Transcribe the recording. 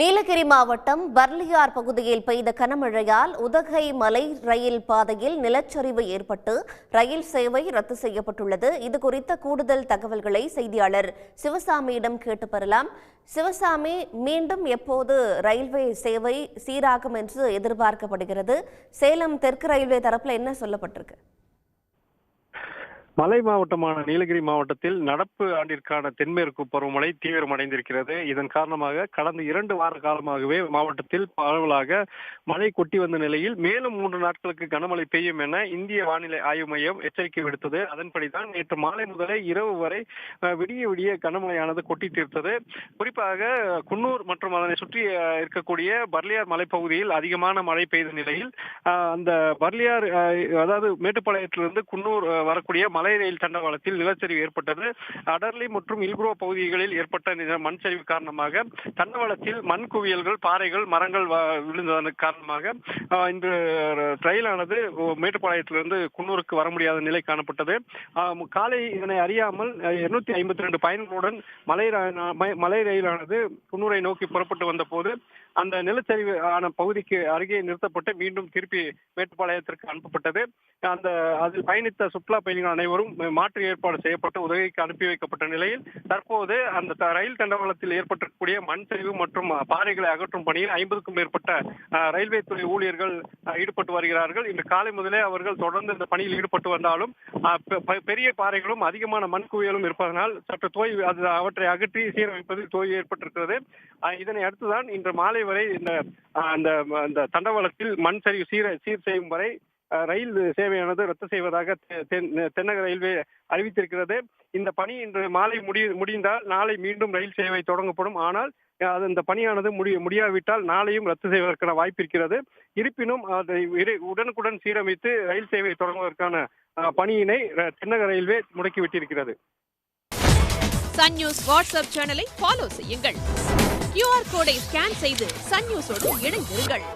நீலகிரி மாவட்டம் பர்லியார் பகுதியில் பெய்த கனமழையால் உதகை மலை ரயில் பாதையில் நிலச்சரிவு ஏற்பட்டு ரயில் சேவை ரத்து செய்யப்பட்டுள்ளது. இதுகுறித்த கூடுதல் தகவல்களை செய்தியாளர் சிவசாமியிடம் கேட்டு பெறலாம். சிவசாமி, மீண்டும் எப்போது ரயில்வே சேவை சீராகும் என்று எதிர்பார்க்கப்படுகிறது? சேலம் தெற்கு ரயில்வே தரப்புல என்ன சொல்லப்பட்டிருக்கு? மலை மாவட்டமான நீலகிரி மாவட்டத்தில் நடப்பு ஆண்டிற்கான தென்மேற்கு பருவமழை தீவிரமடைந்திருக்கிறது. இதன் காரணமாக கடந்த 2 வார காலமாகவே மாவட்டத்தில் பரவலாக மழை கொட்டி வந்த நிலையில் மேலும் 3 நாட்களுக்கு கனமழை பெய்யும் என இந்திய வானிலை ஆய்வு மையம் எச்சரிக்கை விடுத்தது. அதன்படிதான் நேற்று மாலை முதலே இரவு வரை விடிய விடிய கனமழையானது கொட்டி தீர்த்தது. குறிப்பாக குன்னூர் மற்றும் அதனை சுற்றி இருக்கக்கூடிய பர்லியார் மலைப்பகுதியில் அதிகமான மழை பெய்த நிலையில் அந்த பர்லியார் அதாவது மேட்டுப்பாளையத்திலிருந்து குன்னூர் வரக்கூடிய மலை ரயில் தண்டவாளத்தில் நிலச்சரிவு ஏற்பட்டது. அடர்லி மற்றும் இல்குரோ பகுதிகளில் ஏற்பட்ட மண் சரிவு காரணமாக தண்டவாளத்தில் மண் குவியல்கள், பாறைகள், மரங்கள் விழுந்ததன் காரணமாக இந்த ரயிலானது மேட்டுப்பாளையத்திலிருந்து குன்னூருக்கு வர முடியாத நிலை காணப்பட்டது. காலை இதனை அறியாமல் 252 பயணிகளுடன் மலை ரயிலானது குன்னூரை நோக்கி புறப்பட்டு வந்த போது அந்த நிலச்சரிவு ஆன பகுதிக்கு அருகே நிறுத்தப்பட்டு மீண்டும் திருப்பி மேட்டுப்பாளையத்திற்கு அனுப்பப்பட்டது. அதில் பயணித்த சுற்றுலா பயணிகள் அனைவரும் மாற்று ஏற்பாடு செய்யப்பட்டு உதவிக்கு அனுப்பி வைக்கப்பட்ட நிலையில் தற்போது அந்த ரயில் தண்டவாளத்தில் ஏற்பட்டிருக்கக்கூடிய மண் சரிவு மற்றும் பாறைகளை அகற்றும் பணியில் 50க்கும் மேற்பட்ட ரயில்வே துறை ஊழியர்கள் ஈடுபட்டு வருகிறார்கள். இன்று காலை முதலே அவர்கள் தொடர்ந்து இந்த பணியில் ஈடுபட்டு வந்தாலும் பெரிய பாறைகளும் அதிகமான மண் குவியலும் இருப்பதனால் சற்று தோய்வு அவற்றை அகற்றி சீரமைப்பதில் தோய்வு ஏற்பட்டிருக்கிறது. இதனை அடுத்துதான் இன்று மாலை வரை இந்த தண்டவாளத்தில் மண் சரிவு சீர் செய்யும் வரை ரயில் சேவையானது ரத்து செய்வதாக தென்னக ரயில்வே அறிவித்திருக்கிறது. இந்த பணி இன்று மாலை முடிந்தால் நாளை மீண்டும் ரயில் சேவை தொடங்கப்படும். ஆனால் இந்த பணியானது முடியாவிட்டால் நாளையும் ரத்து செய்வதற்கான வாய்ப்பு இருக்கிறது. இருப்பினும் அதை உடனுக்குடன் சீரமைத்து ரயில் சேவை தொடங்குவதற்கான பணியினை தென்னக ரயில்வே முடக்கிவிட்டிருக்கிறது. சன் நியூஸ் வாட்ஸ்அப் சேனலை ஃபாலோ செய்யுங்கள். QR கோடை ஸ்கேன் செய்து சன் நியூஸோடு இணைந்திருங்கள்.